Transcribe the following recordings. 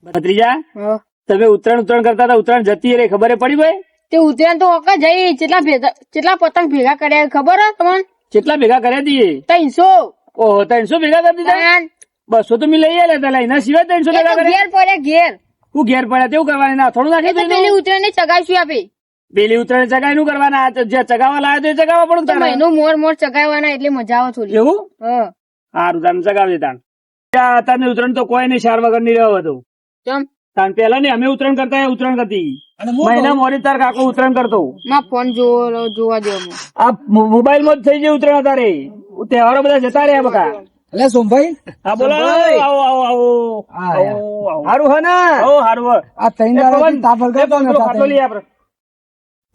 ભત્રીજા તમે ઉત્તરાયણ કરતા હતા, ઉત્તરાયણ જતી રહી ખબર પડી ભાઈ? તે ઉત્તરાયણ તો ઓકા જઈ કેટલા પતંગ ભેગા કર્યા ખબર હે તમને? કેટલા ભેગા કર્યા હતી? 300. ઓહો 300 ભેગા કરી દીધા? 200 તો મેં લઈ આલ્યા એના સિવાય 300 ભેગા કર્યા? ઘેર પડ્યા ઘેર. હું ઘેર પડ્યા તેવું કરવાનું ના થોડું નાખી દે. પેલી ઉત્તરાયણ ની ચગાવીશું આપે. પેલી ઉત્તરાયણ ચગાઈ નું કરવાના, જે ચગાવવા લાવ્યો તો એ ચગાવવા પડું તારે. મહિનો મોર ચગાવવાના એટલે મજા આવે થોડી. એવું? હા સારું તાને ચગાવી તાણ. અત્યારે ઉત્તરાયણ તો કોઈ નહીં શાર વગર ની રહ્યો હતું. કેમ? તાણ પેલા ને અમે ઉત્તરાયણ કરતા ઉત્તરાયણ કરતી મહિના મોડી તાર કાકો ઉત્તરાયણ કરતો. માં ફોન જોવા દો. આ મોબાઈલ માં જ થઈ જાય ઉત્તરાયણ તારે. તહેવારો બધા જતા રહ્યા બધા. એટલે સોમભાઈ હા બોલો. આવો આવો આવો. સારું હે ને? સારું. આ ત્રણ દાડે તાપ હળગાવતા નતા.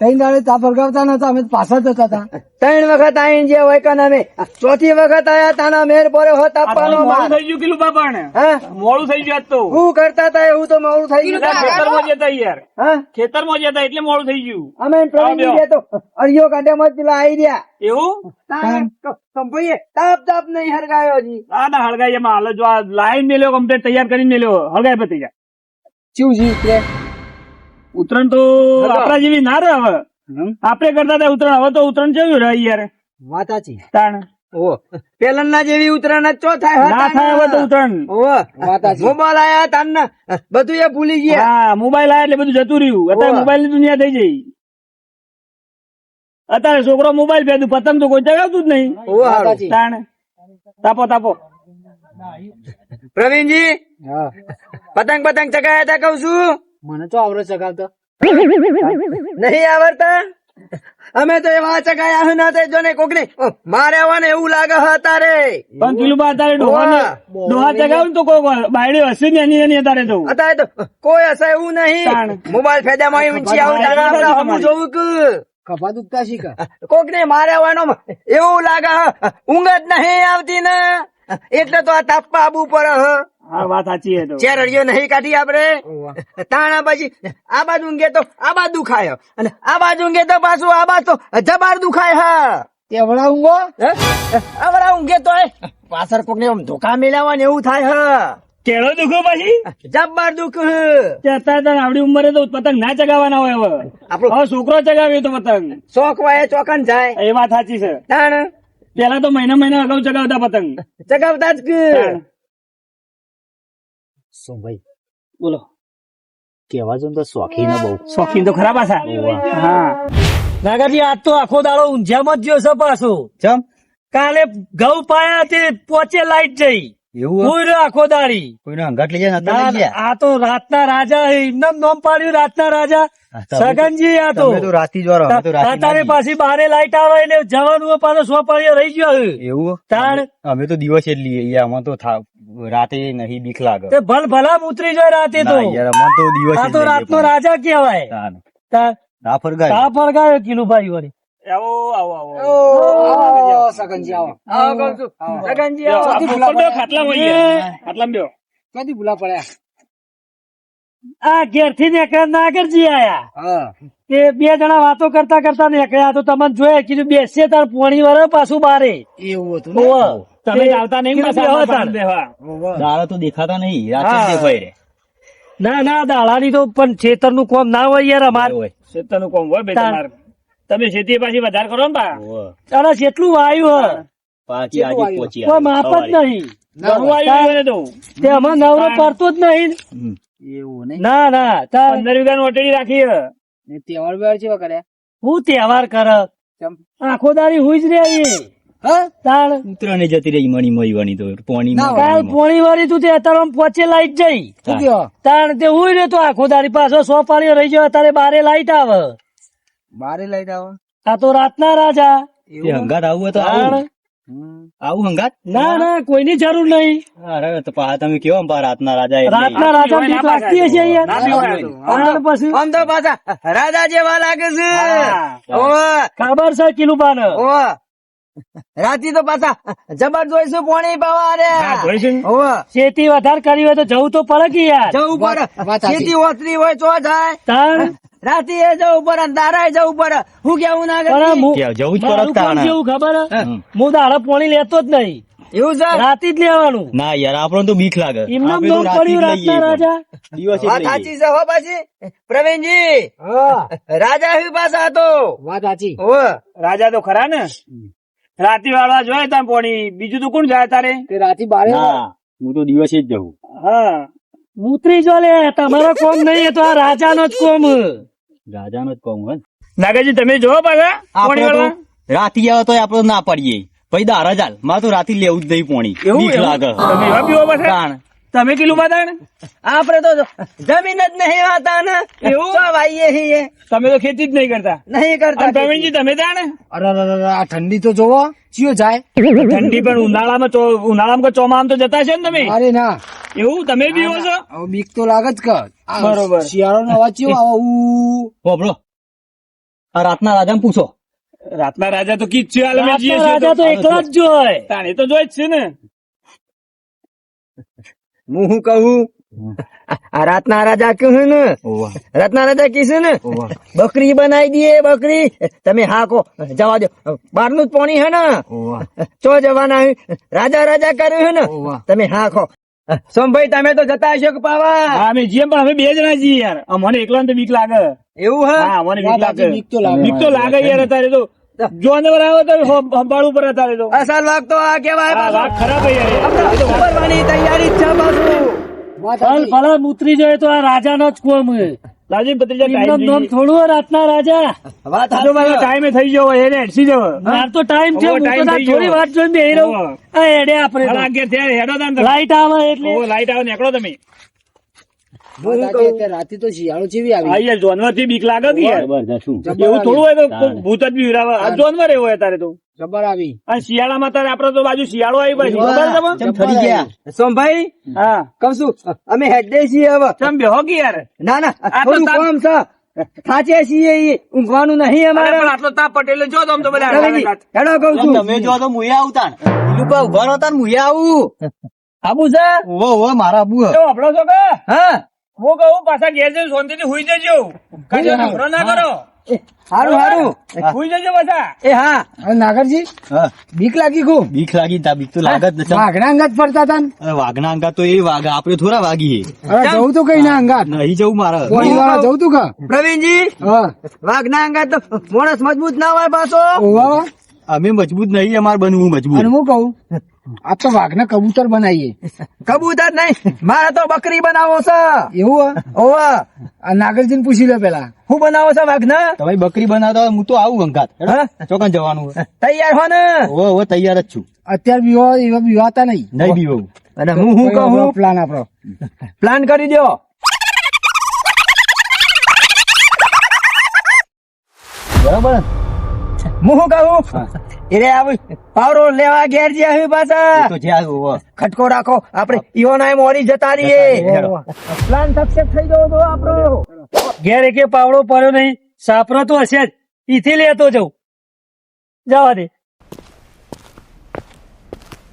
ત્રણ દાડે તાપ હળગાવતા નતા, અમે પાછા જતા હતા. 3 વખત આઈ જે હોય કન અમે 4થી વખત આયા તાના મેર પડ્યો હો તાપવાનો. મોડું થઈ ગયું કિલું બાપા ને. મોડું થઈ ગયું આજ તો. હું કરતા હતા એવું તો મોડું થઈ ગયું. ખેતરમાં જતા યાર. હા ખેતરમાં જતા એટલે મોડું થઈ ગયું. અમે પ્રવીણ ગયા તો અરિયો કાઢ્યામાં જ પેલા આઈ રહ્યા. એવું? સંભાઈએ તાપ નહીં હરગાયો હજી. ના હળગાઈ એમાં હાલ જો આ લાઈન મેલ્યો કમ્પ્લીટ તૈયાર કરીને મેલ્યો હળગાઈ પતી ગયા. ચીવ જી ઉત્તરાયણ તો આપડા જેવી ના રહે હવે. આપડે કરતા હતા ઉત્તરાયણ, હવે તો ઉત્તરાયણ કેવું રહે યાર. વાત સાચી. તાણ પેલા જેવી ઉત્તરાયણ ચો થાય ના થાય હવે તો ઉત્તરાયણ. મોબાઈલ આયા તાન બધું એ ભૂલી ગયા. હા મોબાઈલ આયા એટલે બધું જતું રહ્યું. અત્યારે મોબાઈલ ની દુનિયા થઈ જઈ. અત્યારે છોકરો મોબાઈલ ભેદું, પતંગ તો કોઈ ચગાવતું જ નહીં. તાણ તાપો તાપો. પ્રવીણજી પતંગ ચગાયા હતા કઉ છું. મને તો આવડે ચગાવતો નહીં આવડતા? અમે તો એવા ચગાયા હે ના જો ને કોક ને મારે આવવાને એવું લાગે છે અત્યારે. પણ કિલો અત્યારે ડોહા ચગાવ તો કોઈ બાયડી હશે ને એની અત્યારે તો. અત્યારે તો કોઈ હશે એવું નહીં. મોબાઈલ ફેદામાં ઊંચી આવું જોવું કે કપા દુખતા શીખા કોક ને મારે આવવાનો એવું લાગે હ. ઊંઘ જ નહીં આવતી ને એટલે તો આ તાપવા આબુ પર હ. હા વાત સાચી છે. ચાર અડિયો નહીં કાઢી આપડે તાણા પછી આ બાજુ ઊંઘે તો આ બાજુ દુખાય અને આ બાજુ ઊંઘે તો પાછું આ બાજુ તો જબાર દુખાય હા. તેવડા ઊંઘો આવડા ઊંઘે તો પાછળ કોક ને ધોકા મેલાવવાનું એવું થાય હ. કેળો દુખો પછી જબ્બર દુખ. અત્યારે આવડી ઉંમરે તો પતંગ ના ચગાવવાના હોય. હવે આપણો છોકરો ચગાવ્યો તો પતંગ શોખ હોય ચોકન જાય. એ વાત સાચી છે. તાણ પેલા તો મહિના અગાઉ ચગાવતા પતંગ. ચગાવતા જ કે. શું ભાઈ બોલો. કેવા જો તો શોખીન બહુ. શોખીન તો ખરા પાછા. હા નાગાજી આજ તો આખો દાડો ઊંઝામાં જ ગયો છે પાછો. ચમ કાલે ઘઉં પાયા તે પોચે લાઈટ જઈ. એવું આખો દાડી કોઈને અંગાટ લઈ જાય. આ તો રાતના રાજા એમને નામ પાડ્યું રાતના રાજા સગનજી. આ તો રાતી જ પાછી બારે લાઈટ આવે એટલે જવાનું પાછો સોપાળીઓ રહી ગયો. એવું તાણ અમે તો દિવસ એટલી આમાં તો રાતે નહીં બીક લાગે. ભલ ભલા ઉતરી જાય રાતે તો. આ તો રાતનો રાજા કેવાય. ના ફરગાયો કિલુભાઈ વળી. આવો આવો આવો સગનજી આવો. સગનજી આવો. ખાટલામાં બેહો. કદી ભૂલા પડ્યા. આ ઘેર થી નાગરજી આયા. તે 2 જણા વાતો કરતા કરતા નીકળ્યા તો તમને જોયા કીધું બેસે તાર પોણી વાર પાછું બારે. એવું હતું તમે આવતા નહીં દાડા તો દેખાતા નહીં. રાતે દેખાય. ના દાડાની તો પણ ખેતર નું કોમ ના હોય યાર. અમારે ખેતર નું કોમ હોય બે તમારે. તમે ખેતી પાછી વધારે કરો ને પા. તારા જેટલું વાયુ કોઈ માપ જ નહીં. તે અમાર નવરો પડતો જ નહીં. એવું નહીં. ના 15 વીઘાની ઓટડી રાખી. તહેવાર વ્યવહાર કેવા કર્યા? હું તહેવાર કર આખો દાડી હુઈ જ રે. ઉતરાને જતી રહી મણી મળી તો પોણી કાલ પોણી વાળી તું તે અત્યારે પોચે લાઈટ જઈ. તાણ તે હુઈ રહ્યો તો આખો દાડી પાછો સોપાળીઓ રહી ગયો. અત્યારે બારે લાઈટ આવે. બારે લાઈટ આવે. આ તો રાતના રાજા. હંગાત આવું તો આવું હંગાત. ના કોઈની જરૂર નહીં. અરે તો તમે કેવો રાતના રાજા. રાતના રાજા બીક લાગતી હશે યાર. પછી આમ તો પાછા રાજા જેવા લાગે છે. ખબર છે કિલુબાને. રાતી તો પાછા જબર જોઈશું પોણી પાવા. ખેતી વધારે કરી હોય તો જવું તો પડે કે યાર. જવું પડે. ખેતી ઓતરી હોય તો જાય. રાતી એ જવું પડે, દારા જવું પડે. હું કેવું ના જવું જ પડે. કેવું ખબર હું દાડા પોણી લેતો જ નહીં. એવું છે રાતે જ લેવાનું ના યાર આપણને તો બીક લાગે એમનું આપણે તો નામ રાતે જ પડ્યું લઈએ રાતના રાજા દિવસે જ વાત લઈએ. સાચી છે હો પાછી પ્રવીણજી રાજા હી પાછા હતો વાત સાચી ઓવે. રાજા તો ખરા ને રાતી વાળવા જોયે તા પોણી બીજું તો કોણ જાય તારે તે રાતે બારે ના હું તો દિવસે જ જવું હા મૂતરી જો લે તમારો કોમ નહીં એ તો આ રાજાનો જ કોમ રાજાનો જ કહું હે નાગરજી તમે જોવો પાછા પોણી આપણે તો વાળવા રાતી આવે તો આપણે ના પડીએ પછી દારા ચાલ મારે તો રાતી લેવું જ નહીં પોણી એવું બીક એવું? લાગે તમે એવા પીવો પાછા તાણ. તમે કેટલું પાતા આપણે તો જમીન જ નહીં વાતા ને એવું? તો વાઈએ છીએ તમે તો ખેતી જ નહીં કરતા નહીં કરતા અને પ્રવીણજી તમે જાણે અરે આ ઠંડી તો જોવો ચિયો જાય ઠંડી પણ ઉનાળામાં ચોમામાં તો જતા છે ને તમે અરે ના એવું તમે પીવો છો હવે બીક તો લાગે જ કર બરોબર. શિયાળો નો અવાજ ચિયો આવે હોભળો. આ રાતના રાજાને પૂછો રાતના રાજા તો કીજ છે હાલ અમે જઈએ છીએ રાજા તો એકલા જ જોય તાણે તો જોઈ જ છે ને હું શું કહું આ રાતના રાજા કહ્યું ને ઓવા રાતના રાજા કીધું ને ઓવા બકરી બનાવી દઈએ બકરી તમે હાકો જવા દો બહારનું જ પાણી હે ને ઓવા ચો જવાના હે? રાજા રાજા કર્યું હે ને ઓવા. તમે હાકો સોમભાઈ તમે તો જતા હશો કે પાવા હા અમે જઈએ પણ અમે બે જણા જઈએ યાર અમને એકલા તો બીક લાગે એવું હે હા મને બીક લાગે બીક તો લાગે. બીક તો લાગે યાર અત્યારે તો જોનવર આવે તો સંભાળવું પડે અત્યારે તો અસલ વાગ તો આ કેવાય હા, વાત ખરાબ હે યાર આપણે ઉભરવાની તૈયારી જ છે પાછું ભલ ભલા મૂતરી જોઈએ તો આ રાજાનો જ કોમ હે. લાજી ભત્રીજા એમનું ટાઈમ નામ થોડું હોય રાતના રાજા વાત જો મારો ટાઈમે થઈ ગયો હોય એને હેડસી જવો માર તો ટાઈમ છે ઓહો, હું તો time તાર થઈ ગયો. થોડી વાર જોઈને બેહી રહું ઓહો. આ હેડે આપણે તો. 11:30 થયા, હેડો તાન તમે. લાઈટ આવે એટલે ઓહો, લાઈટ આવે નીકળો તમે રાતે તો શિયાળો જેવી હા યાર જોનવર થી બીક લાગે કે યાર જબરજસ્ત શું એવું થોડું હોય તો કોઈ ભૂત જ બી વિરાવે. આ જોનવર એવું હોય તારે તો જબર આવી અને શિયાળામાં તારે આપડે તો બાજુ શિયાળો આવી પાછી ખબર છે તમને? ચમ ઠરી ગયા સોમભાઈ હા કહું છું અમે હેડે છીએ હવે ચમ બેહો કે યાર ના ના આ તો થોડું તાપ- કામ છે થાચે છીએ ઈ. ઊંઘવાનું નહીં અરે અમારે પણ આટલો તાપ પટેલ જો તો આમ તો બધા રવિજી, હેડો કહું છું તમે જો તો મુએ આવતા લુકા ઉભા રહો તાન મુએ આવું આબુ છે ઓવો ઓવો મારા આબુ હે. તો આપણો છો કે હા હું કહું પાછા ઘેર જઈને શાંતિથી હુઈ જજો કાંઈ નખરો ના કરો હારું હારું હુઈ જજો પાછા એ હા નાગરજી હા બીક લાગી ખૂબ બીક લાગી તા બીક તો લાગે જ ને ચમ. વાઘના અંગાત ફરતા હતા ને. અરે વાઘના અંગાત તો એ વાઘ આપણે થોડા વાગીએ અરે જવું તો કઈ ના અંગાત નહીં જવું મારે પોણી વાળા જવું તું કા પ્રવીણજી હા વાઘના અંગાત તો માણસ મજબૂત ના હોય પાછો ઓવા અમે મજબૂત નહીં અમારે બનવું મજબૂત અને હું કહું આ તો વાઘના કબૂતર બનાવીએ કબૂતર નહીં મારે તો બકરી બનાવો છે એવું હે? ઓવા આ નાગરજીને પૂછી લે પેલા હું બનાવો છે વાઘના તમે બકરી બનાવતા હોય, હું તો આવું અંગાત હા? ચોકન જવાનું હે. તૈયાર હો ને ઓવો ઓવો તૈયાર જ છું અત્યારે બીવા એવા બીવાતા નહીં નહીં બીવું અને હું શું કહું પ્લાન આપણો પ્લાન કરી દો બરાબર ને? હું શું કહું એટલે આવું પાવરો લેવા ઘેર જે આવી પાછા એ તો જ્યાં ઓવો. ખટકો રાખો આપણે ઈઓના મોડી જતા રહીએ પ્લાન સક્સેસ થઈ ગયો તો આપણો ઘેર એકે પાવડો પડ્યો નહીં સાપરો તો હશે જ ઈથી લેતો જઉં જવા દે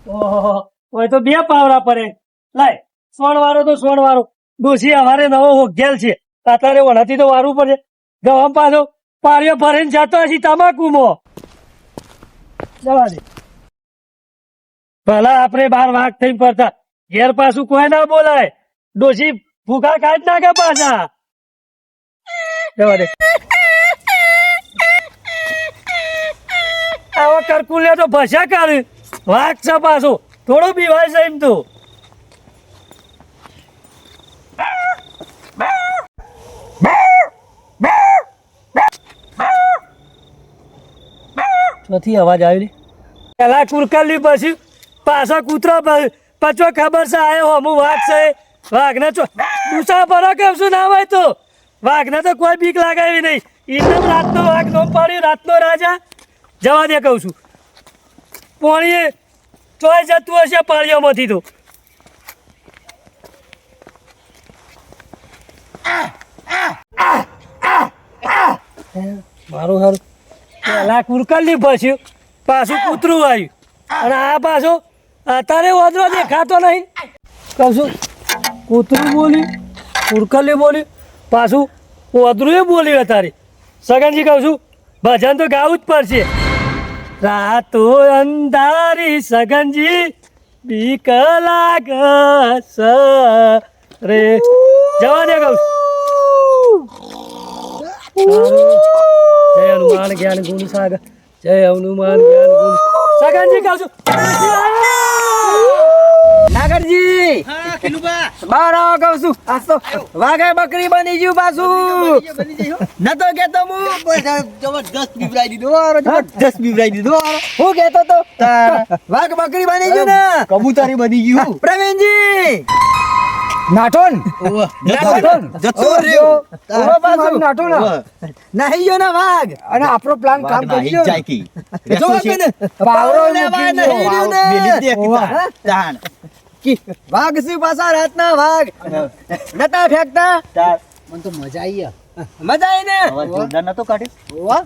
ઓહો હવે તો બે પાવડા પડે લાય સોણ વાળો તો સોણ વાળો ડોસી અમારે નવો હોગેલ છે અત્યારે વણાથી તો વારવું પડે ગવા પાછો પાળીઓ ભરીને જતો હશે તમાકુમાં જવા દે ભલા આપણે બાર વાઘ થઈને ફરતા ઘેર પાછું કોઈ ના બોલાય ડોસી ભૂખા કાઢ નાખે પાછા જવા દે આવો કરકુલે તો ભસા કાઢ વાઘ છે પાછો થોડો બીવાય છે એમ તો નથી અવાજ આવી પેલા કુરકલી પછી પાછા કૂતરા પચો ખબર છે આયો હમું વાઘ છે વાઘને દુસા ભરો કેમ શું ના હોય તો વાઘને તો કોઈ બીક લાગાવી નહીં એકદમ રાતનો વાઘ નો પાડ્યું રાતનો રાજા જવા દે કહું છું પોણીએ ચોય જતું હશે પાળીઓમાંથી તો મારું સારું પેલા કુરકલી ભસ્યું પાછું કૂતરું આવ્યું અને આ પાછો અત્યારે વાંદરો દેખાતો નહીં કહું છું કૂતરું બોલ્યું કુરકલી બોલ્યું પાછું વાંદરું બોલ્યું અત્યારે સગનજી કહું છું ભજન તો ગાવું જ પડશે રાતો અંધારી સગનજી બીક લાગસ રે જવા દે કહું જય હનુમાન જ્ઞાન ગુણ સાગર જય હનુમાન જ્ઞાન ગુણ સગનજી કહું છું નાગરજી બહાર આવો કહું છું આજ તો વાઘે બકરી બની ગયું પાછું નતો કેતો હું જબરદસ્ત બીવરાઈ દીધો હું કેતો તો વાઘ બકરી બની ગયું ને કબૂતરી બની ગયું પ્રવીણજી નાટોન જતો રહ્યો નાટો નાહી ગયો ને વાઘ અને આપણો પ્લાન કામ કરી ગયો જો કે પાવરો લેવા નહીં રહ્યું ને વાઘ સી પાછા રાતના વાઘ નતા ફેંકતા મને તો મજા આવી મજા આવી ને નતો કાઢ્યો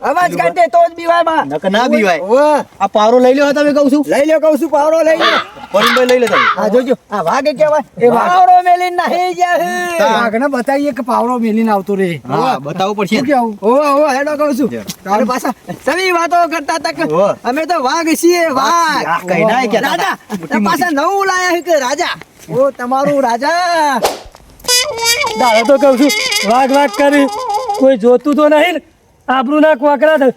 અવાજ કાઢે તો જ બીવાય માં ના બીવાય આ પાવરો લઈ લ્યો તમે કહું છું લઈ લ્યો કહું છું પાવરો લઈ લ્યો પરિણભાઈ લઈ લે તમે આ જોજો આ વાઘ કેવાય પાવરો મેલીને નાહી ગયા વાઘને બતાવીએ કે પાવરો મેલીને આવતો રે હા બતાવવું પડશે ઓ હેડો કહું છું તારે પાછા સવી વાતો કરતા તક અમે તો વાઘ છીએ વાઘ કઈ ના કે રાજા પાછા નવું લાયા કે રાજા ઓ તમારું રાજા દાદા તો કહું છું વાઘ કરી કોઈ જોતું તો નહીં ને આબરૂ ના કોકરા થાય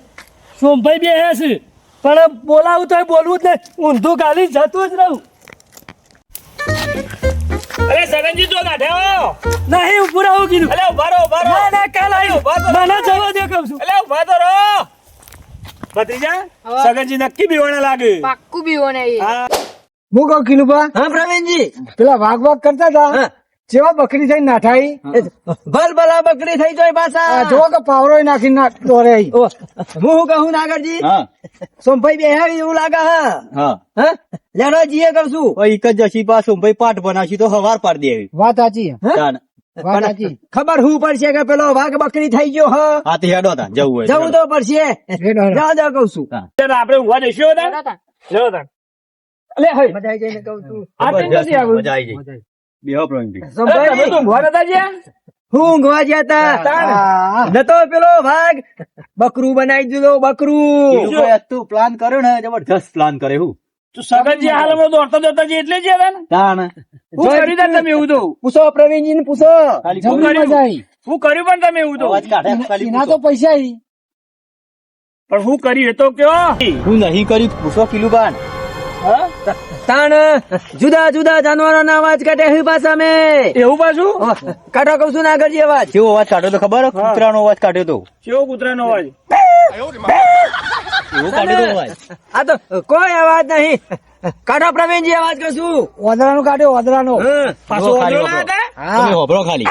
સોમભાઈ બે છે પણ બોલાવું તો બોલવું જ નહીં ઊંધું ગાલી જતું જ રહું અરે સગનજી તો કાઢ્યો નહીં ઉભું રહું કીધું અલે ઉભા રહો ના ના કાલ આવ્યું મને જવા દે કહું છું અલે ઉભા તો રહો ભત્રીજા સગનજી નક્કી બીવાણા લાગે પાક્કું બીવોને એ હું કહું કિલુબા હા પ્રવીણજી પેલા વાઘ કરતા હતા જેવા બકરી થઈ નાઠાઈ ભલ ભલા બકરી થઈ જોઈ પાછા જો કે પાવરો નાખી નાખતો રે હું કહું નાગરજી સોમભાઈ બે એવું લાગે હા હા લેડો જીએ કરશું એક જ જશી પાછું ભાઈ પાઠ બનાવશી તો હવાર પાડ દે વાત સાચી વાત સાચી ખબર હું પડશે કે પેલો વાઘ બકરી થઈ ગયો હા તે હેડો હતા જવું હોય જવું તો પડશે જાઓ કઉ છું આપણે ઊંઘવા જઈશું બધા લેવો તાન અલે હઈ મજા આવી જઈને કઉ છું આ ટાઈમ નથી આવ્યું મજા આવી જાય બેહો પ્રવીણભાઈ અરે તમે તો ઊંઘવા નતા જ્યાં હું ઊંઘવા ગયા હતા નતો પેલો વાઘ બકરું બનાવી દીધો બકરું તું પ્લાન કર્યો ને જબરદસ્ત પ્લાન કરે હું તું સગનજી હાલ હમણાં દોડતા દોડતા જે એટલે જ હતા ને તાણ હું કરી દે તમે એવું તો પૂછો પ્રવીણજી ને પૂછો ખાલી શું ખબર કર્યું? મજા આવી. હું કર્યું પણ તમે એવું તો અવાજ કાઢે ખાલી એના તો પૂછો. પૈસા આવી પણ હું કર્યું એ તો કયો હું નહીં કરી પૂછો કિલુબાન તાણ જુદા જુદા જાનવરો ના અવાજ કાઢે હી પાછા મે એવું પાછું કાઢો કઉ છું ના કરજે અવાજ કેવો અવાજ કાઢ્યો તો ખબર કૂતરાનો અવાજ કાઢ્યો તો કેવો કૂતરાનો અવાજ એવો કાઢ્યો તો અવાજ આ તો કોઈ અવાજ નહીં કાઢો પ્રવીણજી અવાજ કશું ઓદરાનો કાઢ્યો ઓદરાનો પાછો ખાલી ઓદરો લાગે? તમે હોભરો ખાલી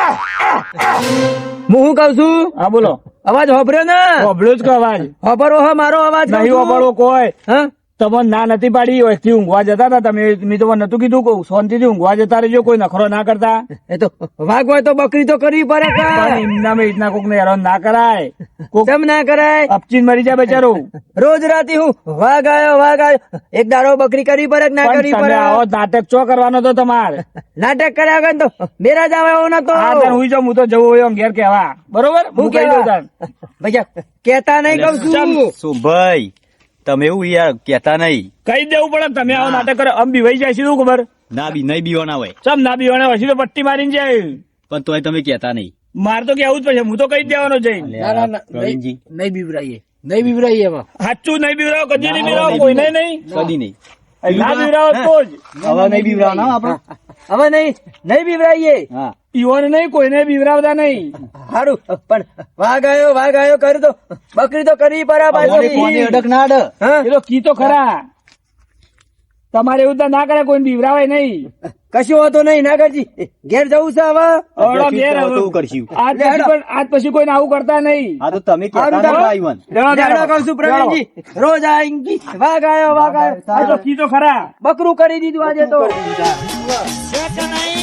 હું શું કઉ છું હા બોલો અવાજ હોભર્યો ને હોભળ્યો જ કે અવાજ હોભરો હો મારો અવાજ નહીં હોભળો કોઈ હા તમને ના નથી પાડી વસ્તી ઊંઘવા જતા હતા તમે મેં તો નતું કીધું કહું શાંતિથી ઊંઘવા જતા રહેજો કોઈ નખરો ના કરતા એ તો વાઘ હોય તો બકરી તો કરવી પડે પણ કા એમનામાં રીતના કોક ને હેરાન ના કરાય કોક કેમ ના કરાય અપચીન મરી જાય બચારો રોજ રાતે હું વાઘ આવ્યો એક દાડો બકરી કરવી પડે કે ના પણ કરવી તમે પડે આવો નાટક ચો કરવાનો તો તમારે નાટક કર્યા વગર તો બેરા જ આવે એવો નતો હા તાર હુઈ જાઉં, હું તો જવું હોય એમ ઘેર કેવા બરોબર હું કહી દઉં તાર ભૈયા કેતા નહીં કઉ છું શું ભાઈ તમે એવું યાર કેતા નહીં કહી દેવું પડે તમે આવો નાટક કરો આમ બીવાઈ જાય છે શું ખબર ના બી નહીં બીવાના હોય ચમ ના બીવાના પછી તો પટ્ટી મારીને જાય પણ તોય તમે કેતા નહીં માર તો કેવું જ પડશે હું તો કહી જ દેવાનો છે પ્રવીણજી નહીં બીવરાઈએ એમાં સાચું નહીં બીવરાવો કદી નહીં બીવરાવો કોઈને નહીં કદી નહીં ના બીવરાવો તો જ હવે નહીં બીવરાના આપણે હવે નહીં બીવરાઈએ હા ઈવોને નહીં કોઈને બીવરાવતા નહીં સારું પણ વાઘ આવ્યો કર્યું તો બકરી તો કરવી પડે કોને પાછી અડક ના અડ હા? એ તો કી તો ખરા તમારે એવું તો ના કરે કોઈ બીવરાવાય નહીં કશું હોતો નહીં નાગરજી ઘેર જવું છે હવે ઓળો ઘેર હવે. તો કરશું આજ પછી કોઈને આવું કરતા નહીં હા તો તમે કેતા સારું, નહીં ચાલો. આઈવન લેવડો કહું છું પ્રવીણજી રોજ આઈ વાઘ આવ્યો આ તો કી તો ખરા બકરું કરી દીધું આજે તો છે કે નહીં